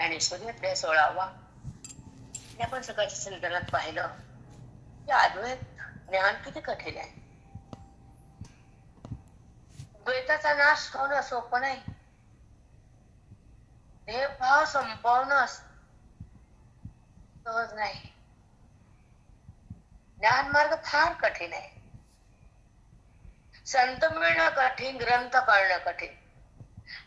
ज्ञानेश्वरीतल्या 16वा आपण सकाळच्या चिंतनात पाहिलं की अद्वैत ज्ञान किती कठीण आहे. द्वैताचा नाश होणं सोपं नाही. हे भाव संपवणं सहज नाही. ज्ञान मार्ग फार कठीण आहे. संत मिळणं कठीण, ग्रंथ कळणं कठीण,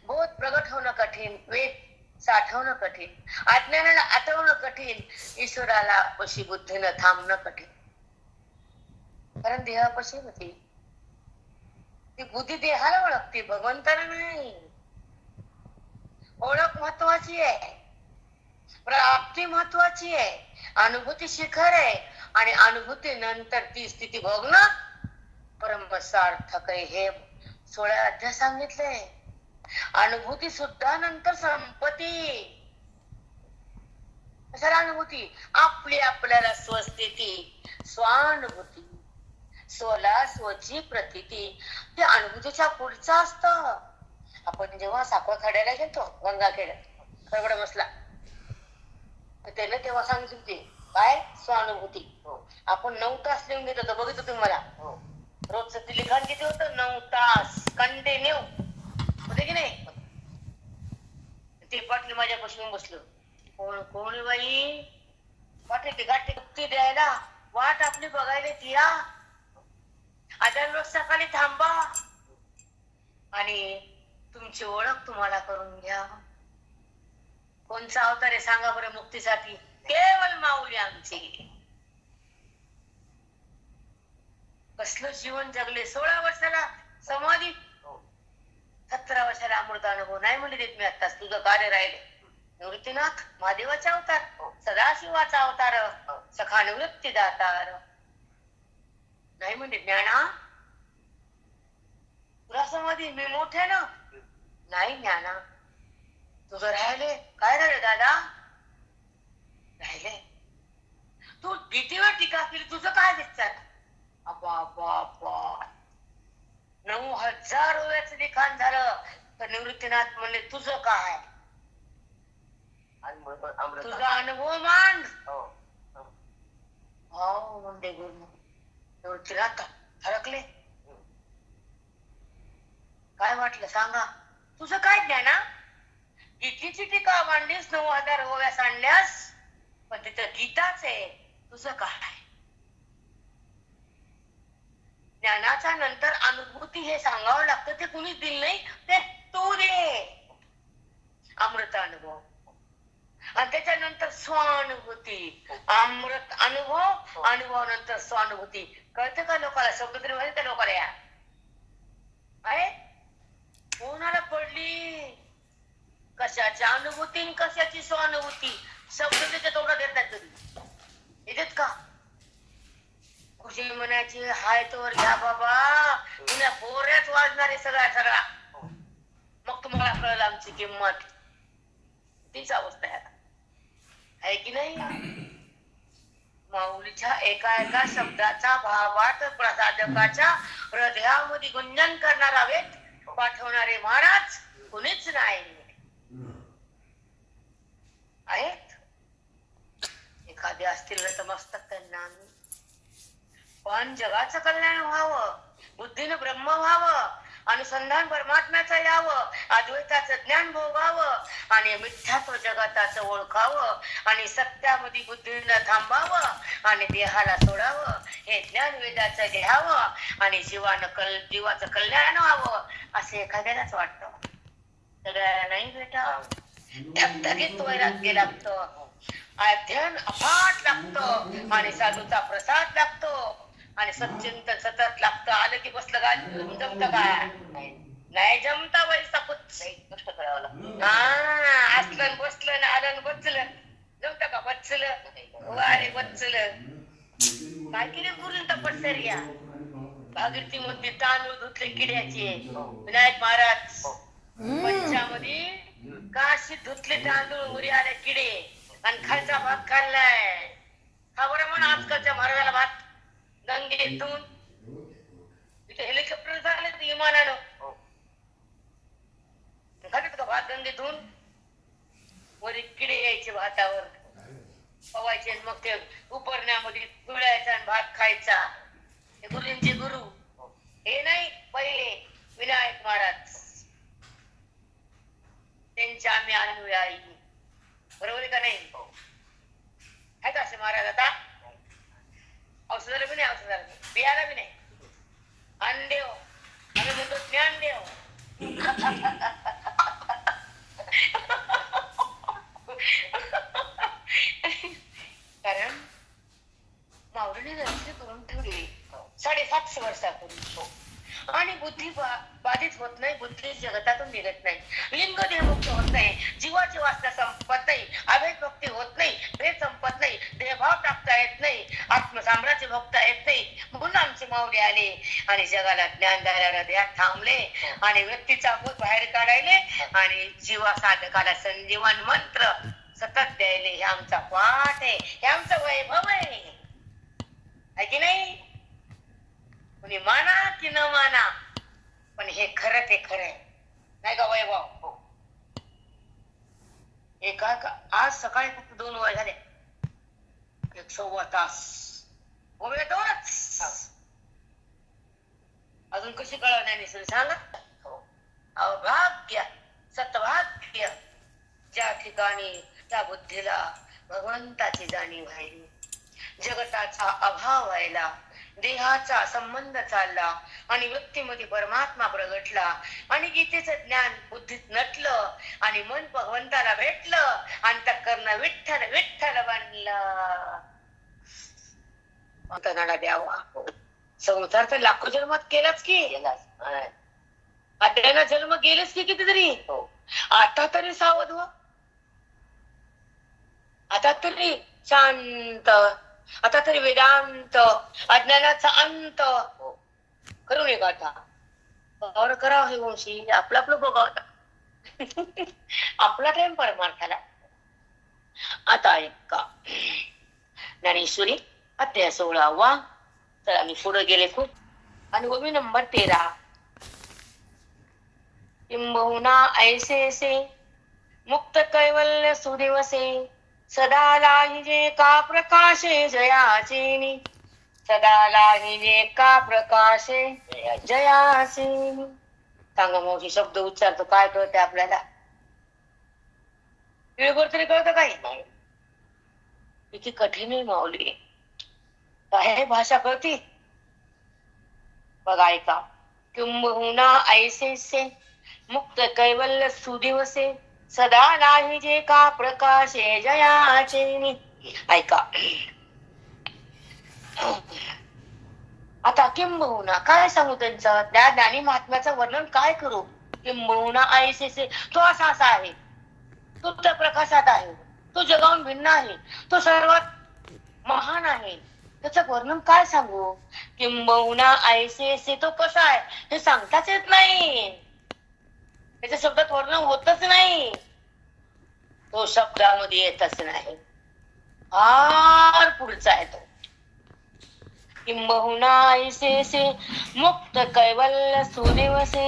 बोध प्रगट होणं कठीण, वेद साठवणं कठीण, अज्ञानाला आठवणं कठीण, ईश्वराला पशी बुद्धीनं थांबणं कठीण. कारण देहापशी होती ती बुद्धी देहाला ओळखते, भगवंताला नाही. ओळख महत्वाची आहे, प्राप्ती महत्वाची आहे, अनुभूती शिखर आहे आणि अनुभूती नंतर ती स्थिती भोगणं परम सार्थक आहे. हे 16 अध्याय सांगितले. अनुभूती सुद्धा नंतर संपत्ती. कशाला अनुभूती? आपली आपल्याला स्वस्थिती, स्वानुभूती, स्वला स्वची प्रतीती. ते अनुभूतीच्या पुढचं असतं. आपण जेव्हा साखरखेड्याला गेलो, गंगाखेड्यात खरगडा बसला, त्याला तेव्हा सांगितलं ते काय स्वानुभूती. आपण 9 तास लिहून घेत होतो, बघितलं तुम्ही मला. रोजचं ते लिखाण किती होतं? 9 तास कंटिन्यू होते की नाही. ते पाटील माझ्यापासून बसलो. कोण बाई? पाटील ते गाठी मुक्ती द्यायला वाट आपली बघायला तिया. आता रोज सकाळी थांबा आणि तुमची ओळख तुम्हाला करून घ्या. कोणचा अवतार आहे सांगा बरं मुक्तीसाठी? केवळ माऊली आमची. कसलं जीवन जगले. 16 वर्षाला समाधी, 17 वर्षाला अमृत अनुभव. नाही म्हणले देत मी आत्ताच, तुझं कार्य राहिले. निवृत्तीनाथ महादेवाचा अवतार, सदाशिवाचा अवतार, सखा निवृत्ती दातार. नाही म्हणते ज्ञाना तुला समाधी मी मोठे ना. नाही ज्ञाना तुझं राहिले. काय राहिले दादा? राहिले. तू भीतीवर टीका केली, तुझं काय दिसतात? 9,000 ओव्याचं लिखाण झालं तर निवृत्तीनाथ म्हणले तुझं काय? तुझा अनुभव मांड. हो म्हणते गुरु. निवृत्तीनाथ हरकले. काय वाटलं सांगा? तुझं काय ज्ञाना? गीतेची टीका मांडलीस, 9,000 ओव्या सांडल्यास, पण तिथं गीताच आहे. तुझं काय? ज्ञानाच्या नंतर अनुभूती हे सांगावं लागतं. ते कुणीच दिलं नाही, ते तू दे. अमृत अनुभव आणि त्याच्यानंतर स्वानुभूती. अमृत अनुभव, अनुभव नंतर स्वानुभूती. कळतं का लोकांना? शब्द तरी माहिती त्या लोकांना या आहे. कोणाला पडली कशाची अनुभूती, कशाची स्वानुभूती? शब्द त्याच्या तोडा देतात कधी येतात का? खुशी म्हणायची हाय तोवर घ्या बाबा, तुला बोऱ्याच वाजणारे सगळा. मग तुम्हाला कळलं आमची किंमत. तीच अवस्था आहे की नाही? माऊलीच्या एका एका शब्दाचा भावार्थ प्रसादकाच्या हृदयामध्ये गुंजन करणारा वेद पाठवणारे महाराज कुणीच नाही आहेत. एखादे असतील तर मस्तक त्यांना. पण जगाचं कल्याण व्हावं, बुद्धीनं ब्रह्म व्हावं, अनुसंधान परमात्म्याचं यावं, अद्वैताचं ज्ञान भोगावं आणि मिथ्यात्व जगताचं ओळखावं आणि सत्यामध्ये बुद्धीनं थांबावं आणि देहाला सोडावं. हे ज्ञान वेदाचं घ्यावं आणि जीवाचं कल्याण व्हावं असं एखाद्यालाच वाटतं. सगळ्याला नाही भेटावं. धगधगीत वैराग्य लागतं, अध्ययन अफाट लागतं आणि साधूचा प्रसाद लागतो आणि सच्चिंतन सतत लागतं. आलं की बसलं का जमत काय? नाही जमता वैसा कुछ कष्ट करावं लागतं. हा असलं बसलं आलं बचलं जमत का? बचलं वारे बचलं काय केले करून तपश्चर्या. भागीरथी मध्ये तांदूळ धुतले किड्याचे विनायक महाराज. पंचामध्ये काशी धुतले तांदूळ, उरी आले किडे आणि खालचा भात खाल्लाय. हा बरं म्हणा आजकालच्या महाराजाला भात गंगेतून इथे हेलिकॉप्टर झाले विमानानं खातात का भात गंगेतून? वर भातामध्ये किडे यायचे, भातावर पवायचे, मग ते उपरण्यामध्ये पिळायचा आणि भात खायचा. हे गुरुंचे गुरु हे नाही, पहिले विनायक महाराज, त्यांच्या आम्ही अनुयायी. बरोबर आहे का नाही? आहेत असे महाराज. आता औषधाला बी नाही, औषधाला बियाला बी नाही. ज्ञानदेव, आम्ही म्हणतो ज्ञानदेव. कारण माऊलीने रस्ते करून ठेवले 750 वर्षापूर्वी. आणि बुद्धी बाधित होत नाही, बुद्धी जगतातून निघत नाही, लिंग देहमुक्त होत नाही, जीवाची वासना संपत नाही, अभेद भक्ती होत नाही, भेद संपत नाही, देहभाव टाकता येत नाही, आत्मसाम्राज्य भोगता येत नाही. म्हणून आमचे माऊली आले आणि जगाला ज्ञान द्यायला हृदयात थांबले आणि व्यक्तीचा भूत बाहेर काढायले आणि जीवा साधकाला संजीवन मंत्र सतत द्यायले. हे आमचा पाठ आहे, हे आमचं वैभव आहे की नाही? कुणी माना की न माना, पण हे खरं, ते खरं आहे नाही का वैभव? एका आज सकाळी फक्त 2 वेळा झाले, 1.25 तास होईल, 2च. अजून कशी कळव नाही सांगा? अभाग्य सतभाग्य ज्या ठिकाणी त्या बुद्धीला भगवंताची जाणीव व्हायली, जगताचा अभाव व्हायला, देहाचा संबंध चालला आणि व्यक्तीमध्ये परमात्मा प्रगटला आणि गीतेचं ज्ञान बुद्धीत नटलं आणि मन भगवंताला भेटलं आणि तत्कर्ण विठ्ठल विठ्ठल बनलं. तनाला द्यावा. संसार तर लाखो जन्मात केलाच की, अद्याना जन्म गेलेच की कितीतरी. आता तरी सावध व्हा, आता तरी शांत, आता तरी वेदांत, अज्ञानाचा अंत करू नये. आता और करावं हे वंशी, आपलं आपलं बघावं. आपला टाइम परमार्थाला. आता ऐका ज्ञानेश्वरी अध्याय 16वा. तर आम्ही पुढे गेले खूप आणि ओवी नंबर 13. किंबहुना ऐसे से मुक्त कैवल्य सुदिवसे सदा लाहिजे का प्रकाशे जयाचेनी, सदा लाहिजे का प्रकाशे जयाचेनी. सांगा मावशी, शब्द उच्चारतो काय कळते आपल्याला? वेगळं तरी कळतं काही नाही. किती कठीण आहे माऊली, काय भाषा कळती बघा. ऐका. किंबहुना ऐसे से मुक्त कैवल्य सुदिवसे सदा लाहिजे का प्रकाशे जयाचेनी. ऐका. आता किंबहुना काय सांगू, त्यांचं त्या ज्ञानी महात्म्याचं वर्णन काय करू? किंबहुना ऐसे से, तो असा आहे, तो त्या प्रकाशात आहे, तो जगाहून भिन्न आहे, तो सर्वात महान आहे. त्याचं वर्णन काय सांगू? किंबहुना ऐसे से, तो कसा आहे हे सांगताच येत नाही, त्याच्या शब्दात वर्णन होतच नाही, तो शब्दामध्ये येतच नाही. फार पुढचा आहे तो. किंबहुना ऐसे से मुक्त कैवल्य सुदिवसे,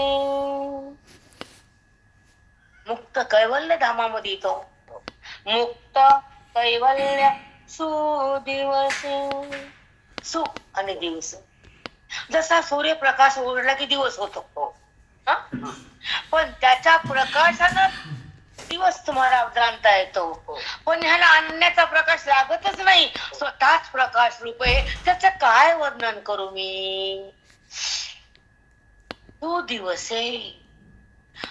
मुक्त कैवल्य धामामध्ये तो मुक्त कैवल्य सुदिवसे. सु आणि दिवस, जसा सूर्यप्रकाश उघडला की दिवस होतो, पण त्याच्या प्रकाशानं दिवस तुम्हाला जाणता येतो. पण ह्याला आणण्याचा प्रकाश लागतच नाही, स्वतःच प्रकाश रूप आहे. त्याचं काय वर्णन करू मी? तो दिवस आहे,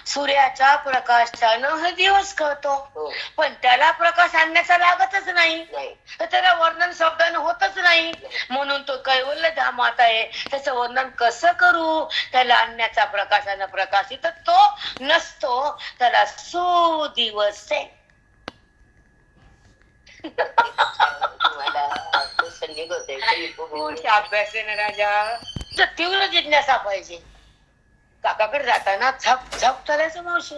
सूर्याच्या प्रकाशानं हा दिवस कळतो, पण त्याला प्रकाश आणण्याचा लागतच नाही, तर त्याला वर्णन शब्दानं होतच नाही. म्हणून तो कैवल्य धामात आहे, त्याचं वर्णन कसं करू? त्याला आणण्याचा प्रकाशानं प्रकाशित तो नसतो, त्याला सुदिवस आहे. अभ्यास आहे ना राजा, तीव्र जिज्ञासा पाहिजे. काकाकडे जाताना झप झप चालायचं मावशी,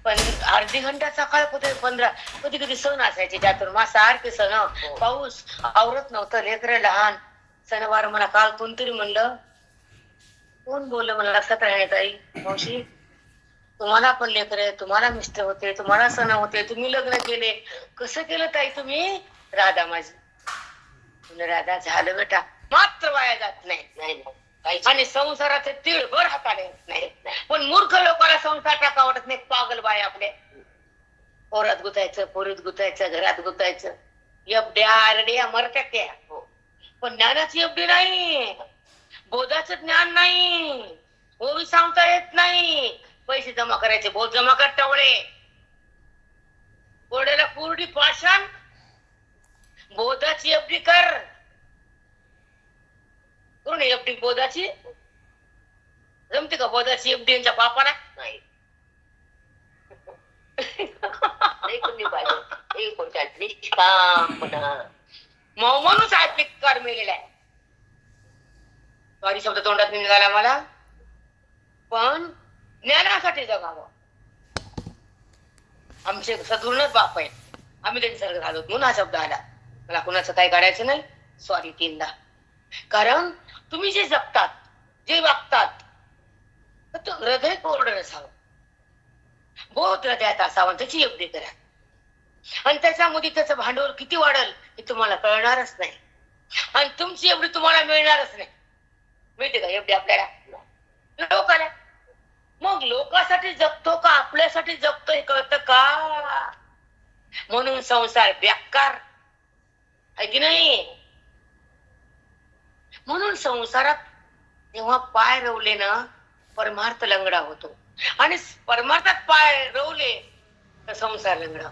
पण अर्धी घंटा सकाळ कुठे 15, कधी कधी सण असायचे चातुर्मास सारखे सण, पाऊस आवरत नव्हतं, लेकरं लहान, सणवार. मला काल कोणतरी म्हणलं, कोण बोललं मला लक्षात राहण्यात आई, मावशी तुम्हाला पण लेकर आहे, तुम्हाला मिस्टर होते, तुम्हाला सण होते, तुम्ही लग्न केले. कसं केलं ताई तुम्ही? राधा माझी. म्हणलं, राधा झालं बेटा, मात्र वाया जात नाही. नाही काहीच आणि संसाराचे तिळभर हाताने येत नाही. पण मूर्ख लोकांना संसार टाका वाटत नाही. पागल बाय आपले पोरात गुतायचं, पोरीत गुतायचं, घरात गुतायचं. एवढ्या आरड्या मरत्या त्या. पण ज्ञानाची एवढी नाही, बोधाचं ज्ञान नाही, ओवी सांगता येत नाही. पैसे जमा करायचे, बोध जमा कर टवळे. कोरड्याला कोरडी पाषाण, बोधाची एवढी कर. करून एवढी बोधाची जमते का? बोधाची एवढी यांच्या बापाला नाही. नाही कोणी पाहिजे एक कोणत्या निष्कामपणा म्हणूनच आत्मिकार मेलेला आहे. सॉरी शब्द तोंडात निघाला मला, पण ज्ञानासाठी जगावं. आमचे सद्गुरूनच बाप आहे, आम्ही त्यांच्यासारखं झालो म्हणून हा शब्द आला. मला कुणाचं काही काढायचं नाही. सॉरी तीनदा. कारण तुम्ही जे जगतात, जे वागतात, तर हृदय कोरडं नसावं, बोध हृदयात असावं. त्याची एवढी करा. आणि त्याच्यामध्ये त्याचं भांडवल किती वाढल हे तुम्हाला कळणारच नाही. आणि तुमची एवढी तुम्हाला मिळणारच नाही. मिळते का एवढी आपल्याला? लोकांना. मग लोकांसाठी जगतो का आपल्यासाठी जगतो हे कळतं का? म्हणून संसार बेकार आहे की नाही? म्हणून संसारात जेव्हा पाय रोवले ना, परमार्थ लंगडा होतो. आणि परमार्थात पाय रोवले तर संसार लंगडा.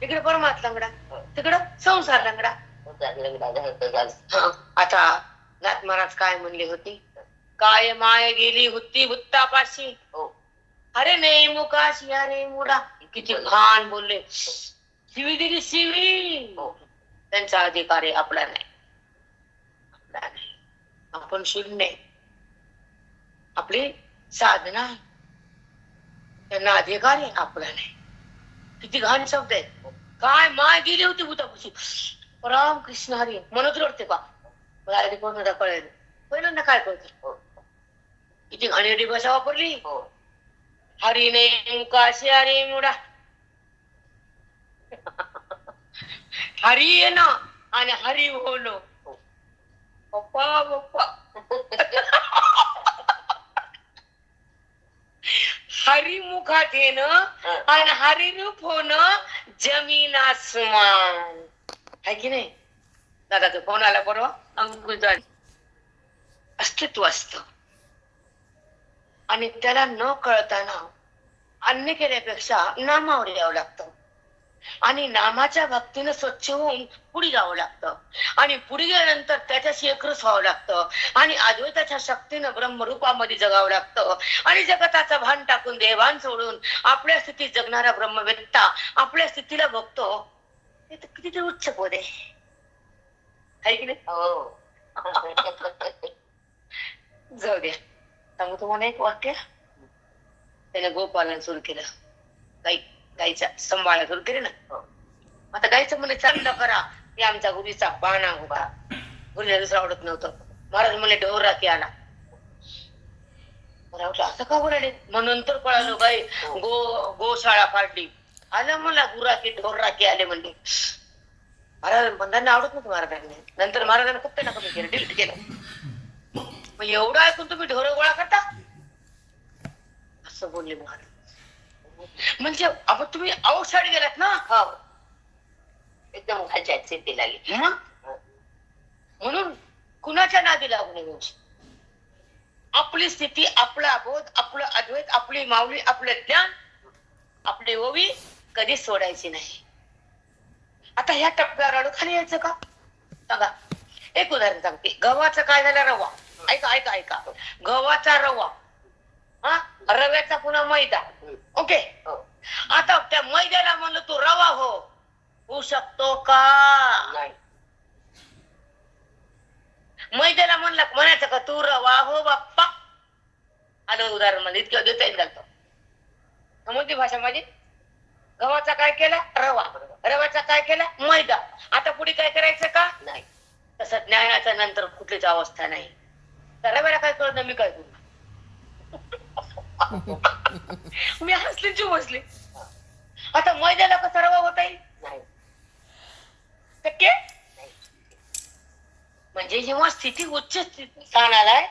तिकडे परमार्थ लंगडा, तिकडं संसार लंगडा. आता नाथ महाराज काय म्हणले होते? काय माय गेली होती भुत्तापाशी, अरे नाही मुकाशी अरे मुडा. किती घाण बोलले. शिवी दिली शिवी. त्यांचा अधिकार आहे, आपला नाही. आपला नाही. आपण शून्य. आपली साधना आहे, त्यांना अधिकार आहे, आपला नाही. किती घाण शब्द आहे. काय माय गेली होती भूतापाशी, राम कृष्ण हरी म्हणत रडते का? मला कोण कळेल पहिल्यांदा काय कळतं? किती घाणेरडी भाषा वापरली. हरी नाही मुकाशी हरी मुडा. हरी ये ना आणि हरी होणं. पप्पा पप्पा हरिमुखात येणं आणि हरिरूप होणं जमीन आसमान आहे की नाही? दादाचा फोन आला परवा. अंकुश अस्तित्व असत आणि त्याला न कळताना अन्य केल्यापेक्षा नामावर यावं लागतं. आणि नामाच्या भक्तीनं स्वच्छ होऊन पुढे जावं लागतं. आणि पुढे गेल्यानंतर त्याच्याशी एकरस व्हावं लागतं. आणि अद्वैताच्या शक्तीनं ब्रह्मरूपामध्ये जगावं लागतं. आणि जगताचं भान टाकून देवान सोडून आपल्या स्थितीत जगणारा ब्रह्मवेत्ता आपल्या स्थितीला बघतो. हे तर किती उच्च पद आहे की नाही? जाऊ द्या, सांगू तुम्हाला एक वाक्य. त्याने गोपालन सुरू केलं, गाईचा सांभाळा सुरू केले ना. आता गाईचं म्हणे चांगलं करा. हे आमचा गुरुचा बाणा होता. गुरुला दुसरं आवडत नव्हतं. महाराज म्हणे ढोर राखी आला. मला वाटलं असं का बोलायले. मग नंतर कळालो गाई गोशाळा काढली. आलं मला गुराखी ढोर राखी आले म्हणले. महाराज बंधांना आवडत नव्हतं महाराजांनी. नंतर महाराजांना फक्त ना कमी केलं, डिलीट केलं. मग एवढं ऐकून तुम्ही ढोर गोळा करता असं बोलले महाराज. म्हणजे आपण तुम्ही आउटसाइड गेलात ना. एकदम खालच्या स्थितीला गेली. म्हणून कुणाच्या नादी लागू नये. आपली स्थिती, आपला बोध, आपलं अद्वैत, आपली माऊली, आपलं ज्ञान, आपली ओवी कधी सोडायची नाही. आता ह्या टप्प्यावर आलो खाली यायचं का? सांगा. एक उदाहरण सांगते. गव्हाचं काय झालं? रवा. ऐका ऐका ऐका. गव्हाचा रवा, रव्याचा पुन्हा मैदा. ओके. आता त्या मैद्याला म्हणलं तू रवा होऊ शकतो का? नाही. मैद्याला म्हणायचं का तू रवा हो बाप्पा? आलं उदाहरण मध्ये इतकं देता येईल घालतो. समजली भाषा माझी? गव्हाचा काय केला? रवा. रव्याचा काय केला? मैदा. आता पुढे काय करायचं का? नाही. तसं ज्ञानाच्या नंतर कुठलीच अवस्था नाही. तर रव्याला काय कळत मी काय करू? मी हसले जीव बसले. आता मैद्याला कसा रवा होता येईल? नाही. शक्य? म्हणजे जेव्हा स्थिती उच्च स्थान आलाय,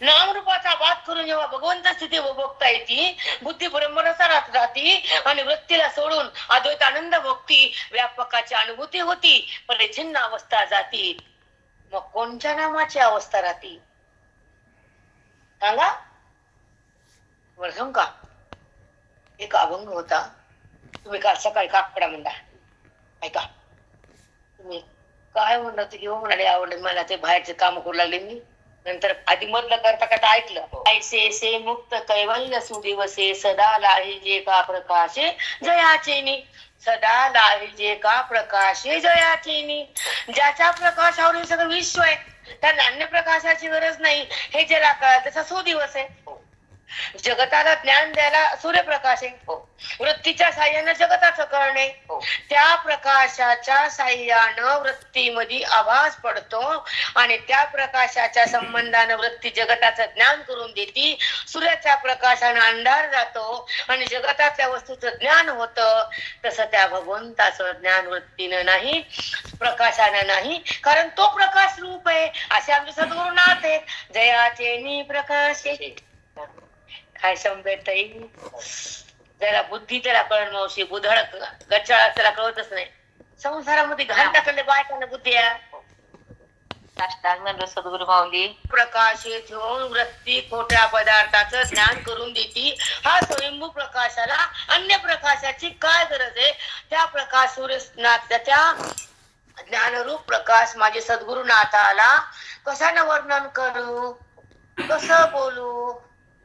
नामरूपाचा बात करून जेव्हा भगवंत स्थिती बघता येते, बुद्धी ब्रह्मरसा राहती आणि वृत्तीला सोडून अद्वैत आनंद भक्ती व्यापकाची अनुभूती होती, परिच्छिन्न अवस्था जाती, मग कोणत्या नामाची अवस्था राहती सांगा? मला सांग का? एक अभंग होता, तुम्ही काल सकाळी काकडा म्हणला, ऐका. तुम्ही काय म्हणलं ते घेऊ म्हणाले, आवडले मला, ते बाहेरचे काम करू लागले मी. नंतर आधी मधलं करता करता ऐकलं, ऐसे से मुक्त कैवल्य सुदिवसे सदा लाहिजे का प्रकाशे जयाचेनी, सदा लाहिजे का प्रकाशे जयाचेनी. ज्याच्या प्रकाशावर हे सगळं विश्व आहे, त्यांना अन्य प्रकाशाची गरज नाही, हे ज्याला कळलं त्याचा सुदिवस आहे. जगताला ज्ञान द्यायला सूर्यप्रकाश आहे, वृत्तीच्या साह्यानं जगताचं कळणे, त्या प्रकाशाच्या साह्यानं वृत्तीमध्ये आभास पडतो आणि त्या प्रकाशाच्या संबंधानं वृत्ती जगताचं ज्ञान करून देते. सूर्याच्या प्रकाशानं अंधार जातो आणि जगतातल्या वस्तूचं ज्ञान होतं. तसं त्या भगवंताचं ज्ञान वृत्तीनं नाही, प्रकाशानं नाही, कारण तो प्रकाश रूप आहे. असे आमचे सद्गुरुनाथ आहेत, जयाचे प्रकाशे. काय संपेत ज्याला बुद्धी त्याला कळण मावशी, बुधळ गच्चाळा त्याला कळतच नाही. संसारामध्ये घाण टाकले बायकांना बुद्धी आहे. साष्टांग सद्गुरु माऊली. प्रकाशित ठेवून वृत्ती खोट्या पदार्थाचं ज्ञान करून देती. हा स्वयंभू प्रकाशाला अन्य प्रकाशाची काय गरज आहे? त्या प्रकाश सूर्यनाथ, त्या ज्ञानरूप प्रकाश माझे सद्गुरुनाथाला कशानं वर्णन करू, कसं बोलू,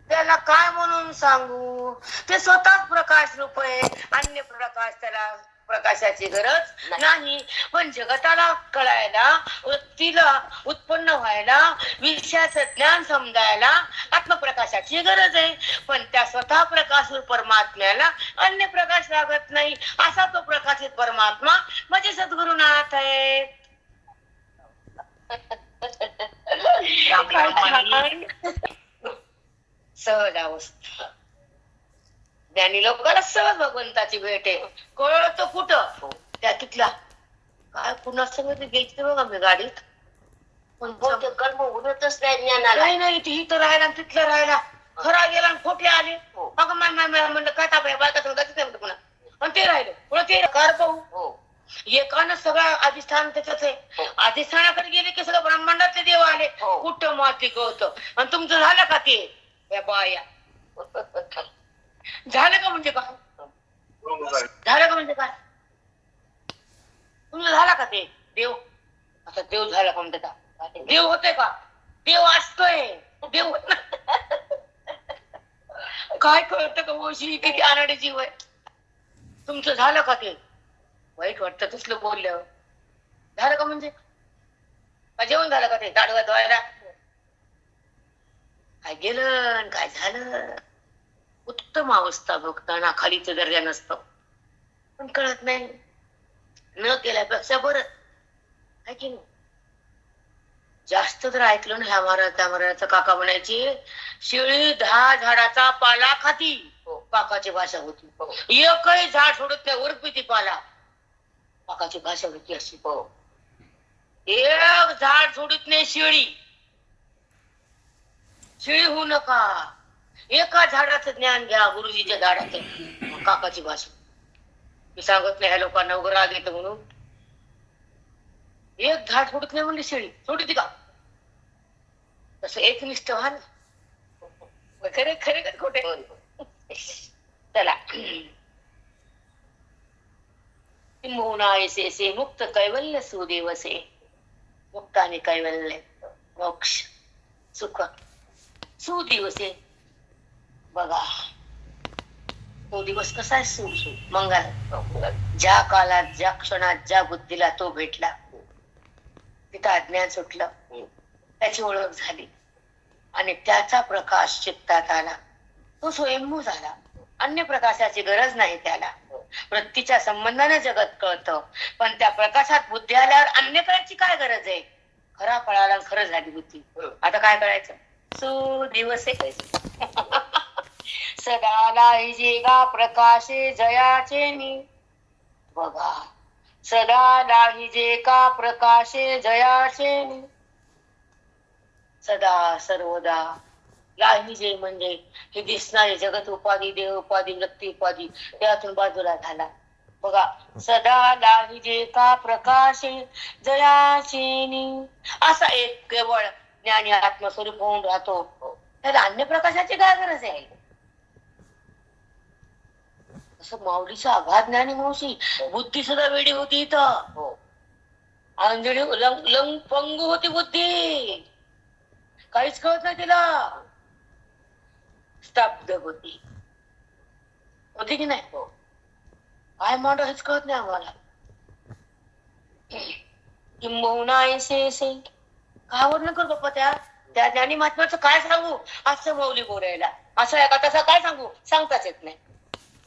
त्याला काय म्हणून सांगू? ते स्वतःच प्रकाश रूप आहे, अन्य प्रकाश त्याला प्रकाशाची गरज नाही. पण जगताला कळायला, वृत्तीला उत्पन्न व्हायला, विषयाचं ज्ञान समजायला आत्मप्रकाशाची गरज आहे. पण त्या स्वतः प्रकाश परमात्म्याला अन्य प्रकाश लागत नाही. असा तो प्रकाशित परमात्मा म्हणजे सद्गुरुनाथ आहे. सहज अवस्था ज्ञानी लोकांना सहज भगवंताची भेट आहे. कळतं कुठं? त्या तिथला काय पुन्हा सगळं घ्यायचं बघा मी गाडीत, पण कर्म उडतच नाही ज्ञानाला. नाही नाही, ती इथं राहायला तिथलं राहायला, खरा गेला आणि खोटे आले. अगं म्हणलं काय ताप बायका सांगत पुन्हा, आणि ते राहिलं पुन्हा ते करतो. एकानं सगळं अधिष्ठान त्याच आहे. अधिष्ठानाकडे गेले की सगळं ब्रह्मांडातले देव आले. कुठं माती कळतं. आणि तुमचं झालं का ते बाया? झालं का म्हणजे काय? झालं का म्हणजे काय? तुमचं झाला का ते देव? आता देव झाला का म्हणते का? देव होते का? देव असतोय, देव होत काय कळतं का मोशी? किती अनाडी जीव आहे. तुमचं झालं का ते? वाईट वाटतं तसलं बोलल्यावर. झालं का म्हणजे जेवण झालं का? ते दाडवा धुवायला काय गेलं काय झालं? उत्तम अवस्था भक्तांना खालीच दर्जा नसतो, पण कळत नाही. न केल्यापेक्षा बरं आहे की नाही? जास्त जर ऐकलं ना ह्या महाराज त्या महाराजाचा, काका म्हणायची शेळी 10 झाडाचा पाला खाती. काकाची भाषा होती, एकही झाड सोडत नाही, उरपिती पाला. काकाची भाषा होती अशी. एक झाड सोडत नाही शेळी. शेळी होऊ नका, एका झाडाचं ज्ञान घ्या, गुरुजीच्या झाडाचं. काकाची भाषा मी सांगत नाही ह्या लोकांना, उभं राग येतं म्हणून. एक झाड सोडत नाही म्हणजे शेळी सोडती का? तसं एकनिष्ठ व्हा ना. खरे खरे का खोटे? चला, ऐसे मुक्त कैवल्य सुदिवसे. मुक्त आणि कैवल्य, मोक्ष, सुख, सुदिवसे. बघा तो दिवस कसा आहे? मंगल. ज्या काळात, ज्या क्षणात, ज्या बुद्धीला तो भेटला, तिथं अज्ञान सुटलं, त्याची ओळख झाली आणि त्याचा प्रकाश चित्तात आला. तो स्वयंभू झाला, अन्य प्रकाशाची गरज नाही त्याला. वृत्तीच्या संबंधाने जगत कळतं, पण त्या प्रकाशात बुद्धी आल्यावर अन्य कळायची काय गरज आहे? खरा कळाला, खरं झाली बुद्धी. आता काय करायचं? सुदिवसे सदा लाहिजेगा प्रकाशे जयाचे नी. बघा, सदा लाहिजे का प्रकाशे जयाचे नी. सदा सर्वदा लाहिजे म्हणजे हे दिसणारे जगत उपाधी, देह उपाधी, व्यक्ती उपाधी त्यातून बाजूला झाला. बघा, सदा लाहिजे का प्रकाशे जयाचे नी. असा एक केवळ ज्ञानी आत्मस्वरूप होऊन राहतो. त्याला अन्य प्रकाशाची काय गरज आहे? असं माऊलीचा अगाध ज्ञानी मावशी बुद्धी सुद्धा वेडी होती इथं. अंजली लंग पंगू होती बुद्धी, काहीच कळत नाही तिला. स्तब्ध होती की नाही? काय मांड हेच कळत नाही आम्हाला. किंबहुना ऐसे काय वर्णन कर बाप्पा त्या ज्ञानी महात्म्याचं काय सांगू? असं मौली बोलायला असं एका तसा काय सांगू सांगताच येत नाही.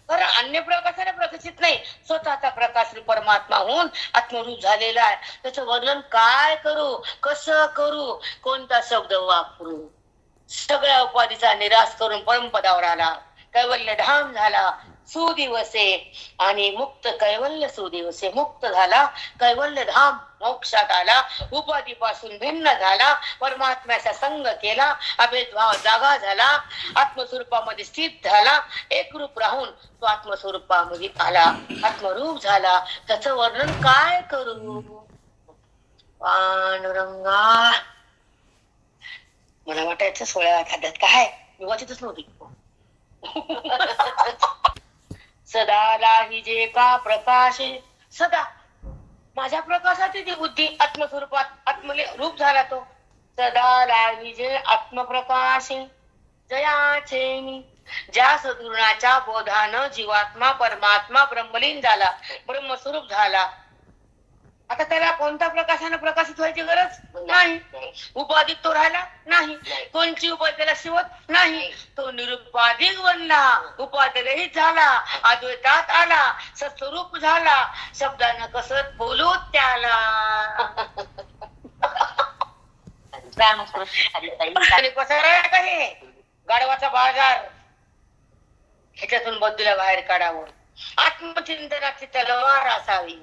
कारण अन्य प्रकाशाने प्रकाशित नाही, स्वतःचा प्रकाश परमात्मा होऊन आत्मरूप झालेला आहे. त्याचं वर्णन काय करू, कसं करू, कोणता शब्द वापरू? सगळ्या उपाधीचा निराश करून परमपदावर आला, कैवल्य धाम झाला सुदिवसे आणि मुक्त कैवल्य सुदिवसे. मुक्त झाला, कैवल्य धाम मोक्षात आला, उपाधीपासून भिन्न झाला, परमात्म्याचा संग केला, अभेदभाव जागा झाला, आत्मस्वरूपामध्ये स्थित झाला, एकरूप राहून तो आत्मस्वरूपामध्ये आला, आत्मरूप झाला. त्याचं वर्णन काय करू? पांडुरंगा, मला वाटायचं 16 खाद्यात काय मी वाचतच नव्हती. सदा लाहिजे का प्रकाशे, सदा माझ्या प्रकाशाची ती बुद्धी आत्मस्वरूपात रूप झाला तो. सदा लाहिजे आत्मप्रकाशे जयाचे. ज्या सद्गुणाच्या बोधानं जीवात्मा परमात्मा ब्रह्मलीन झाला, ब्रह्मस्वरूप झाला. आता त्याला कोणत्या प्रकाशाने प्रकाशित व्हायची गरज नाही. उपाधित तो राहिला नाही, कोणची उपाधी त्याला शिवत नाही. तो निरुपाधिक बनला, उपाधिरहित झाला, अद्वैतात आला, सत्स्वरूप झाला, शब्दानं कसत बोलू त्याला. आणि कसा राहिला का हे गाढवाचा बाजार, ह्याच्यातून बद्दूला बाहेर काढावं. आत्मचिंतनाची तलवार असावी,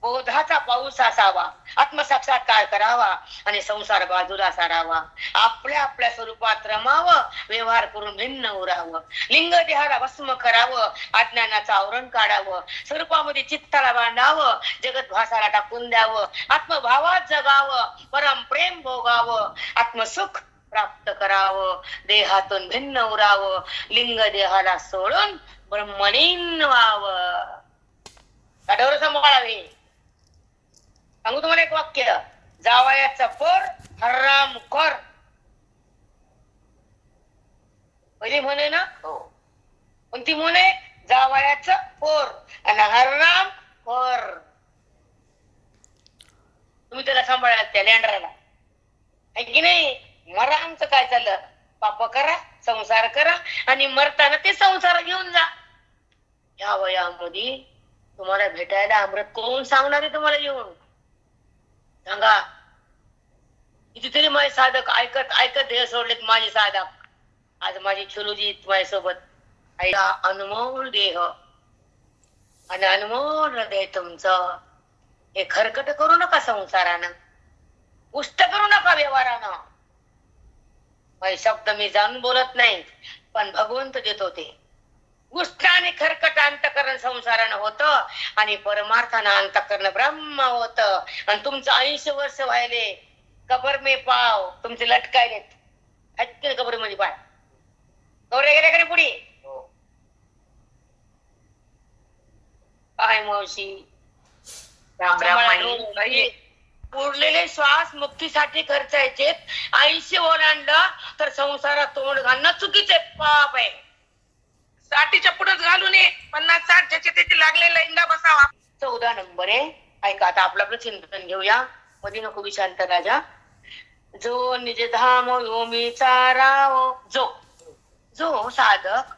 बोधाचा पाऊस असावा, आत्मसाक्षात्कार करावा आणि संसार बाजूला सारावा. आपल्या स्वरूपात रमावं, व्यवहार करून भिन्न उरावं, लिंग देहाला भस्म करावं, अज्ञानाचं आवरण काढावं, स्वरूपामध्ये चित्ताला बांधावं, जगत भासाला टाकून द्यावं, आत्मभावात जगावं, परम प्रेम भोगावं, आत्मसुख प्राप्त करावं, देहातून भिन्न उरावं, लिंग देहाला सोडून ब्रह्मलीन व्हावं. काढवर सांभाळावे. सांगू तुम्हाला एक वाक्य, जावयाचा पर हराम कर. पहिली म्हणे ना, पण ती म्हणे जावयाचं पर आणि हराम कर. तुम्ही त्याला सांभाळा, त्या लेंडराला आहे की नाही. मरांचं काय चाललं, पाप करा, संसार करा आणि मरताना ते संसार घेऊन जा. या वयामध्ये तुम्हाला भेटायला अमृत कोण सांगणार आहे तुम्हाला येऊन? सांगा. कितीतरी माझे साधक ऐकत देह सोडलेत माझे साधक. आज माझी छोलूजी माझ्यासोबत. आईला अनमोल देह आणि अनमोल हृदय तुमचं. हे खरकट करू नका संसारानं, उष्ट करू नका व्यवहारानं. माझे शब्द मी जाणून बोलत नाही, पण भगवंत देत होते. उष्ट आणि खरकट अंतकरण संसारानं होतं आणि परमार्थानं अंतकरण ब्रह्म होत. आणि तुमचं 80 वर्ष व्हायले, कबर मे पाव तुमचे लटकायलेत. हटके कबर मध्ये पाय कवरे गेले का पुढे. काय मावशी, उरलेले श्वास मुक्तीसाठी खर्चायचे. 80 ओलांडलं तर संसारात तोंड घालणं चुकीचे पाप आहे. 60च्या पुढेच घालू नये, 50-60 ज्याचे त्याचे लागलेला इंगा बसावा. 14 नंबर आहे. ऐका, आता आपलं चिंतन घेऊया. मध्ये नको विशांत राजा. जो निज धाम योमीचा राव, जो साधक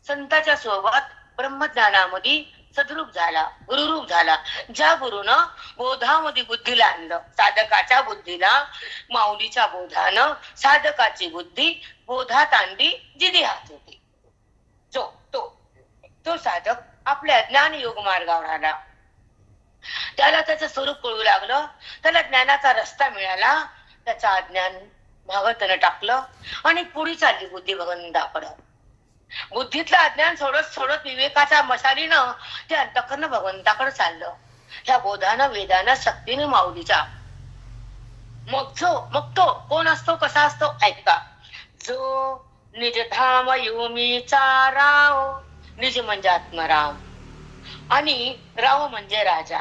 संताच्या सोबत ब्रह्मज्ञानामध्ये सद्रूप झाला, गुरुरूप झाला. ज्या गुरुनं बोधामध्ये बुद्धीला आणलं, साधकाच्या बुद्धीला माऊलीच्या बोधानं साधकाची बुद्धी बोधात आणली, जिथे हात होती. तो साधक आपल्या ज्ञान योग मार्गावर आला. त्याला त्याचं स्वरूप कळू लागलं, त्याला ज्ञानाचा रस्ता मिळाला. त्याचा अज्ञान भगवंतानं टाकलं आणि पुढे चालली बुद्धी भगवंताकडं. बुद्धीतलं अज्ञान सोडत सोडत विवेकाच्या मशालीनं ते अंतःकरण भगवंताकडे चाललं. ह्या बोधानं वेदानं शक्तीने माऊलीच्या. मग तो कोण असतो, कसा असतो ऐका. जो निज धाम योमीचा राव, निज म्हणजे आत्मराम आणि राव म्हणजे राजा.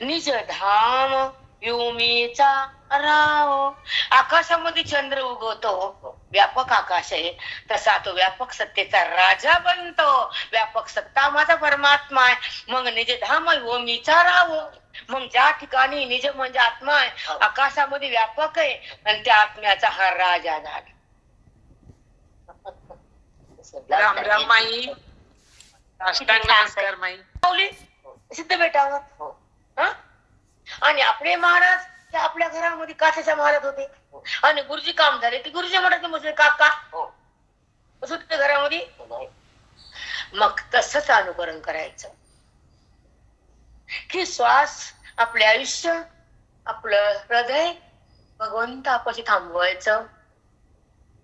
निज धाम योमीचा राव. आकाशामध्ये चंद्र उगवतो, व्यापक आकाश आहे, तसा तो व्यापक सत्तेचा राजा बनतो. व्यापक सत्ता माझा परमात्मा आहे. मग निज धाम योमीचा राव, मग ज्या ठिकाणी निज म्हणजे आत्मा आहे, आकाशामध्ये व्यापक आहे आणि त्या आत्म्याचा हा राजा झाला. राम राम माई. साष्टांग नमस्कार माई. माऊली सिद्ध बेटावर. हं? आणि आपले महाराज ते आपल्या घरामध्ये काचेच्या महाराज होते आणि गुरुजी काम झाले की गुरुजी म्हणत मुझे काका होते घरामध्ये. मग तसंच अनुकरण करायचं की श्वास, आपले आयुष्य, आपलं हृदय भगवंतापाशी थांबवायचं.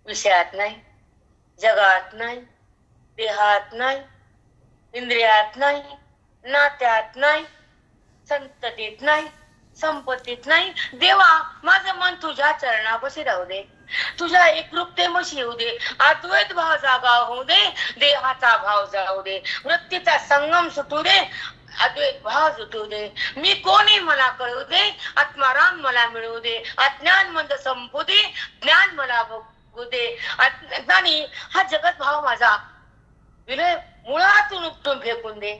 विषयात नाही, जगात नाही, देहात नाही, इंद्रियात नाही, नात्यात नाही, संततीत नाही, संपत्तीत नाही. देवा माझं मन तुझ्या चरणापाशी राहू दे, तुझ्या एकरूपतेपाशी येऊ दे. अद्वैत भाव जागा होऊ दे, देहाचा भाव जाऊ दे, वृत्तीचा संगम सुटू दे, अद्वैत भाव सुटू दे. मी कोणी मला कळू दे, आत्माराम मला मिळू दे. अज्ञान म्हणजे संपू दे, ज्ञान मला बघू दे. अज्ञानी हा जगत भाव माझा विलय मुळातून उपटून फेकून दे.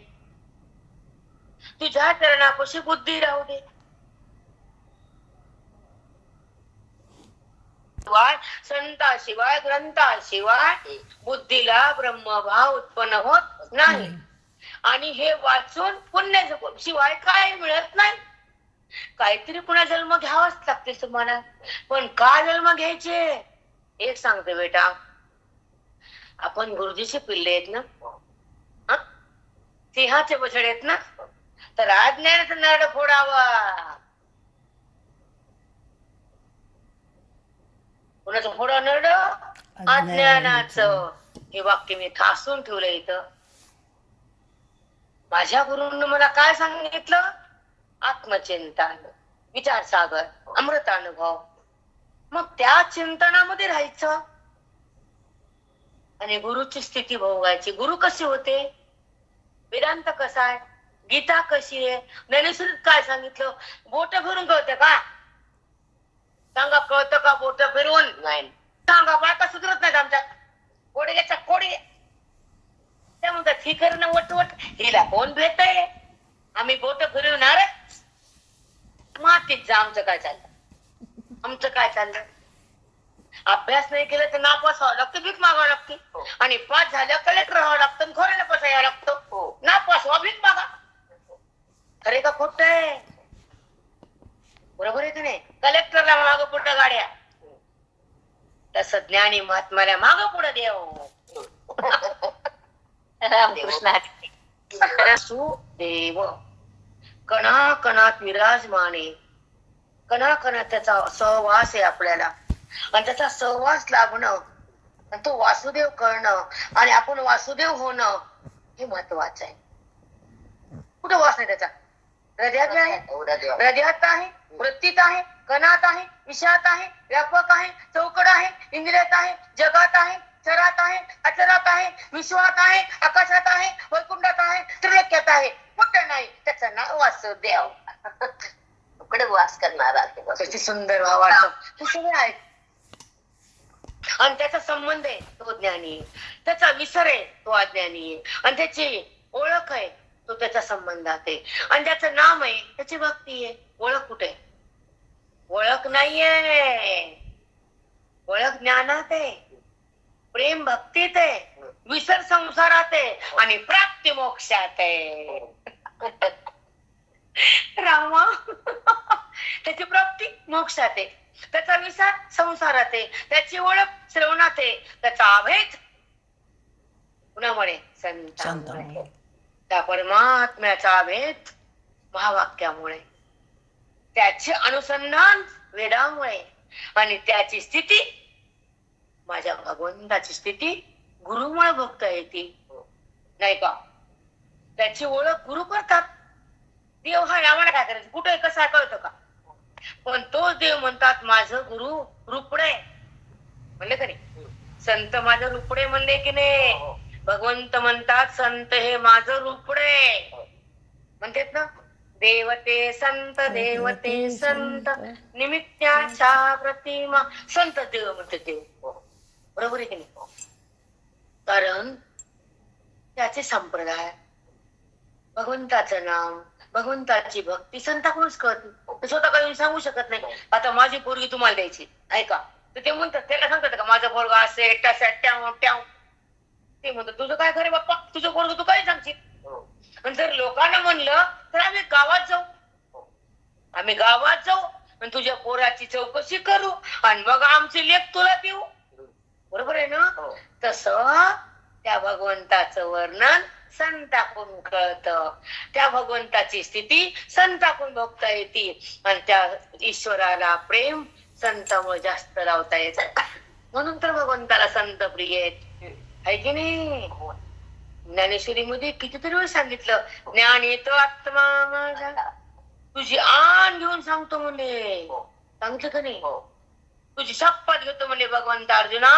तुझ्या चरणापाशी बुद्धी राहू दे. संताशिवाय ग्रंथाशिवाय बुद्धीला ब्रह्मभाव उत्पन्न होत नाही. आणि हे वाचून पुण्य शिवाय काय मिळत नाही. काहीतरी पुन्हा जन्म घ्यावाच लागते तुम्हाला. पण का जन्म घ्यायचे एक सांगते बेटा. आपण गुरुजीचे पिल्ले आहेत ना, सिंहाचे बछडे आहेत ना, तर अज्ञानाचं नरड फोडावा. कुणाचं फोडा नरड? अज्ञानाचं. हे वाक्य मी ठासून ठेवलं इथं. माझ्या गुरुंनी मला काय सांगितलं? आत्मचिंतन, विचारसागर, अमृतानुभव. मग त्या चिंतनामध्ये राहायचं आणि गुरुची स्थिती भोगायची. गुरु कशी होते? वेदांत कसा आहे? गीता कशी आहे? ज्ञानेश्वरीत काय सांगितलं? बोट फिरून कळतं का? सांगा, कळतं का बोट फिरवून? नाही. सांगा, बायका सुधरत नाहीत आमच्यात. कोडी घ्यायचा कोडी. त्या म्हणतात ही करणं वटवट, हिला कोण भेटय? आम्ही बोट फिरवणार. मातीत जा. आमचं काय चाललं? अभ्यास नाही केला तर नापास व्हावं लागतं, भीक मागावं लागते. आणि पास झालं कलेक्टर व्हावं लागतं, खोऱ्याने पास यावं लागतं. नापास व्हा, भीक मागा. खरे का खोट आहे? बरोबर आहे की नाही? कलेक्टरला मागं पुढं गाड्या, तसं ज्ञानी महात्म्याला मागं पुढं देव. रामकृष्ण सुदेव कणाकणात विराजमाने. कणाकणात त्याचा सहवास आहे आपल्याला आणि त्याचा सहवास लाभणं आणि तो वासुदेव कळणं आणि आपण वासुदेव होणं हे महत्वाचं आहे. कुठं वास नाही त्याचा? हृदयात आहे, हृदयात आहे, वृत्तीत आहे, कणात आहे, विषयात आहे, व्यापक आहे, चौकड आहे, इंद्रियात आहे, जगात आहे, चरात आहे, अचरात आहे, विश्वात आहे, आकाशात आहे, वैकुंठात आहे, त्रिलोक्यात आहे. कुठं नाही. त्याचं नाव वासुदेव. इकडे वास करणारा त्याची सुंदर भावार्थ हे सगळे आहेत. आणि त्याचा संबंध आहे तो ज्ञानी, त्याचा विसर आहे तो अज्ञानी, आणि त्याची ओळख आहे तो त्याच्या संबंधात आहे, आणि त्याचं नाम आहे त्याची भक्ती आहे. ओळख कुठे? ओळख नाहीये. ओळख ज्ञानात आहे, प्रेम भक्तीत आहे. विसर संसारात आहे आणि प्राप्ती मोक्षात आहे. रामा त्याची प्राप्ती मोक्षात आहे, त्याचा विसर संसारात आहे, त्याची ओळख श्रवणात आहे, त्याचा अभेद कुणामुळे? संतांमुळे. त्या परमात्म्याचा अभेद महावाक्यामुळे, त्याचे अनुसंधान वेदामुळे, आणि त्याची स्थिती माझ्या भगवंताची स्थिती गुरुमुळे भक्त येते, नाही का? त्याची ओळख गुरु करतात. देव हा आम्हाला काय करायचं, कुठे कसा कळतं का? पण तोच देव म्हणतात माझं गुरु रुपडे, म्हणले का नाही? संत माझं रुपडे म्हणले की नाही? भगवंत म्हणतात संत हे माझं रुपडे म्हणतात ना. देवते संत, देवते संत, निमित्याच्या प्रतिमा संत देव म्हणते देव. बरोबर आहे की नाही? कारण त्याचे संप्रदाय, भगवंताचं नाम, भगवंताची भक्ती संताकडूनच कळते, स्वतः काही सांगू शकत नाही. आता माझी पोरगी तुम्हाला द्यायची, ऐका, तर ते म्हणतात, त्याला सांगतात का माझं पोरगा असे तसं ट्याव ट्याव? ते म्हणतात तुझं काय खरं बाप्पा, तुझं पोरग तू काय सांगशील? पण जर लोकांना म्हणलं तर आम्ही गावात जाऊ, आम्ही गावात जाऊ आणि तुझ्या पोराची चौकशी करू आणि मग आमची लेख तुला देऊ. बरोबर आहे ना? तसं त्या भगवंताचं वर्णन संताकडून कळतं, त्या भगवंताची स्थिती संताकडून बघता येते, आणि त्या ईश्वराला प्रेम संतामुळे जास्त लावता येत. म्हणून तर भगवंताला संत प्रिय आहेत, आहे की नाही? ज्ञानेश्वरी मध्ये कितीतरी वेळ सांगितलं, ज्ञान येतं आत्मा माझा, तुझी आण घेऊन सांगतो म्हणले. सांगितलं का नाही? तुझी शपथ घेतो म्हणले भगवंत अर्जुना,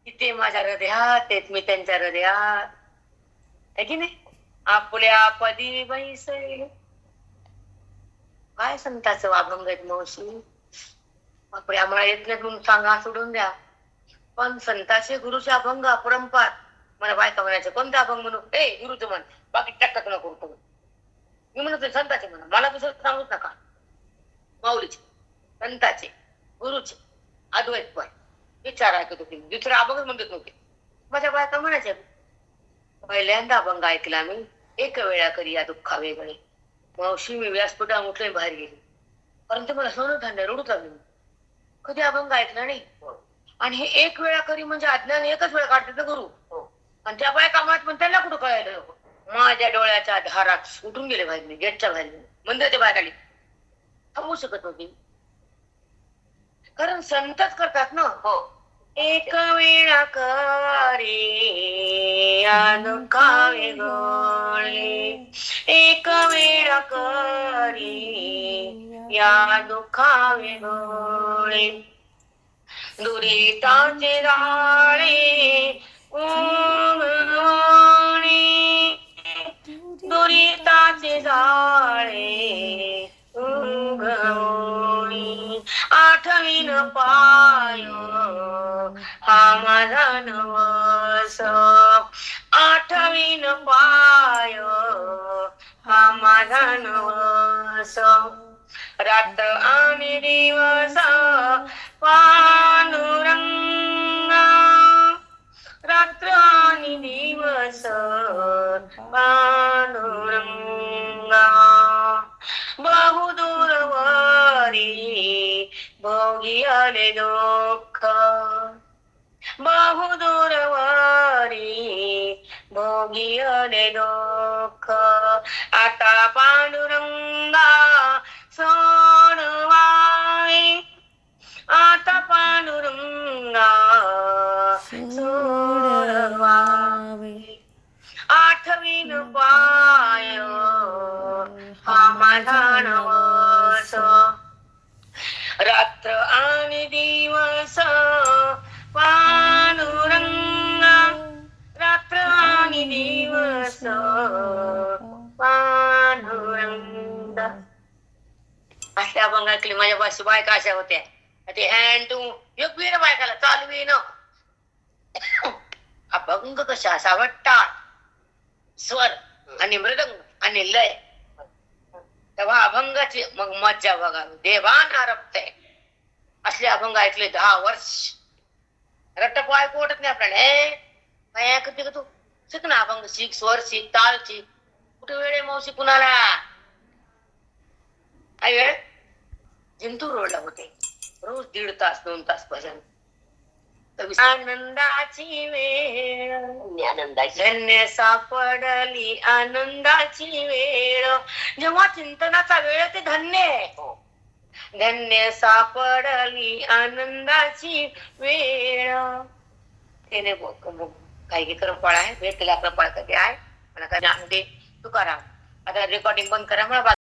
तिथे माझ्या हृदयात आहेत, मी त्यांच्या हृदयात, आहे की नाही? आपल्या पदी बैसले. काय संताचं अभंग आहेत मावशी, आपले आम्हाला येत नाही म्हणून सांगा, सोडून द्या. पण संताचे गुरुचे अभंग अपरंपार. मला बायका म्हणायचं कोणते अभंग म्हणू? गुरुचं म्हण, बाकी टक्काच नको करू. मी म्हणतो संताचे म्हणा, मला दुसरं सांगूच नका. माऊलीचे, संताचे, गुरुचे, अद्वैत पण विचार ऐकत होते, दुसरं अभंग म्हणत नव्हते. माझ्या बायका म्हणायच्या, पहिल्यांदा अभंग ऐकला मी, एक वेळा करी या दुःखा वेगळे. मावशी मी व्यासपीठा उठले बाहेर गेले, परंतु मला सोनं धान्य रडूच लागले. कधी अभंग ऐकला नाही. आणि हे एक वेळा करी म्हणजे अज्ञान एकच वेळा काढते तर गुरु, आणि त्या बायका म्हणत पण त्यांना कुठं कळायलं? माझ्या डोळ्याच्या धारात उठून गेले बाहेर, मी गेटच्या बाहेर, मंदिराच्या बाहेर आली, थांबवू शकत नव्हती. कारण संतच करतात ना. एक वेळा करे दुःखावे गोळे, एक वेळा करे या दुःखावे गोळे, दुरिताचे जाळे उगवणे, दुरिताचे जाळे उगवणे, आठवीन पाय हा माझा नवस, आठवीन पाय हा माझा नवस, रात्र आणि दिवस पांडुरंगा, रात्र आणि दिवस पांडुरंगा, बहुदूरवरी भोगी आले दुःख, बहुदूरवरी भोगी आले दुःख, आता पांडुरंगा सोडवावे, आता पांडुरंगा सोडवावे, आठवीन पाय हा माझा नवस, रात्र आणि दिवस पांडुरंगा, रात्र आणि दिवस पांडुरंगा. अशा अभंग ऐकले माझ्या बाशी बायका अशा होत्या, ते हँड टू योग्य बायकाला चालवी न अभंग कशा असावा, टाळ, स्वर आणि मृदंग आणि लय, तेव्हा अभंगाची मग मज्जा बघा, देवान रपते. असले अभंग ऐकले 10 वर्ष, रट्टप ऐकू वाटत नाही आपल्याला. काय ऐकते का तू? शिक ना, अभंग शिक, स्वर शिक, ताल शिक. कुठे वेळ आहे मावशी कुणाला? काय वेळ? जिंतूर रोडला होते रोज 1.5 तास 2 तास भजन. आनंदाची वेळ आनंदाची धन्य सापडली आनंदाची वेळ. जेव्हा चिंतनाचा वेळ ते धन्य आहे. हो. धन्य सापडली आनंदाची वेळ. त्याने काही क्रमपाळ आहे, भेटलेला क्रमपाळ कधी आहे मला काय ज्ञान दे तुकाराम. आता रेकॉर्डिंग बंद करा मला.